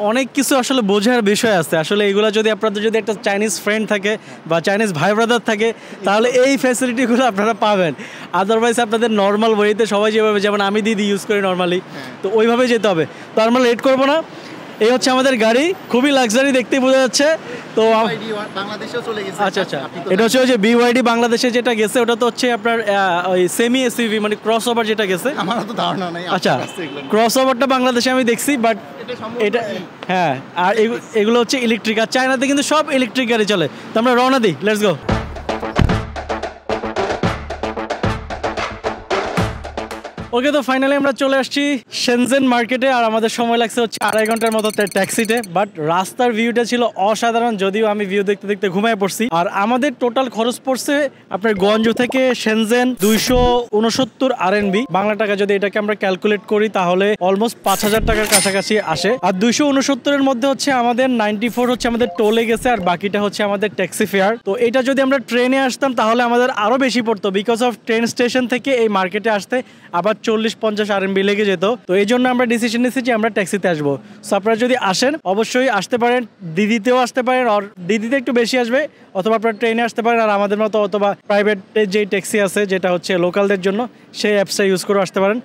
অনেক কিছু আসলে বোঝার বিষয় আছে আসলে এগুলো যদি আপনাদের যদি একটা চাইনিজ ফ্রেন্ড থাকে বা চাইনিজ ভাই ব্রাদার থাকে তাহলে এই ফ্যাসিলিটিগুলো আপনারা পাবেন আদারওয়াইজ আপনাদের নর্মাল ওয়েতে সবাই যেভাবে যেমন আমি দিদি ইউজ করি নর্মালি তো ওইভাবে যেতে হবে তো আমরা লেট করবো না এই হচ্ছে আমাদের গাড়ি খুবই লাক্সারি দেখতেই বোঝা যাচ্ছে তো বাংলাদেশেও চলে গেছে আচ্ছা আচ্ছা এটা হচ্ছে ওই যে বিওয়াইডি বাংলাদেশে যেটা গেছে ওটা তো হচ্ছে আপনার ওই সেমি এসইউভি মানে ক্রস ওভার যেটা গেছে আমার তো ধারণা নাই আচ্ছা ক্রস ওভারটা বাংলাদেশে আমি দেখছি বাট এটা হ্যাঁ আর এগুলো হচ্ছে ইলেকট্রিক আর চায়নাতে কিন্তু সব ইলেকট্রিক গাড়ি চলে তো আমরা রওনা দিই লেটস গো ওকে তো ফাইনালি আমরা চলে আসছি শেনজেন মার্কেটে আর আমাদের সময় লাগছে হচ্ছে 2.5 ঘন্টার মতো ট্যাক্সিতে বাট রাস্তার ভিউটা ছিল অসাধারণ যদিও আমি ভিউ দেখতে দেখতে ঘুমায় পড়ছি আর আমাদের টোটাল খরচ পড়ছে আপনার গঞ্জু থেকে শেনজেন 269 RMB বাংলা টাকা যদি এটাকে আমরা ক্যালকুলেট করি তাহলে অলমোস্ট 5,000 টাকার কাছাকাছি আসে আর 269 এর মধ্যে হচ্ছে আমাদের 94 হচ্ছে আমাদের টোলে গেছে আর বাকিটা হচ্ছে আমাদের ট্যাক্সি ফেয়ার তো এটা যদি আমরা ট্রেনে আসতাম তাহলে আমাদের আরো বেশি পড়তো বিকজ অফ ট্রেন স্টেশন থেকে এই মার্কেটে আসতে আবার 40-50 RMB লেগে যেত তো এই জন্য আমরা ডিসিশন নিয়েছি যে আমরা ট্যাক্সিতে আসবো সো আপনারা যদি আসেন অবশ্যই আসতে পারেন দিদিতেও আসতে পারেন আর দিদিতে একটু বেশি আসবে অথবা আপনারা ট্রেনে আসতে পারেন আর আমাদের মতো অথবা প্রাইভেট যে ট্যাক্সি আছে যেটা হচ্ছে লোকালদের জন্য সেই অ্যাপসটা ইউজ করে আসতে পারেন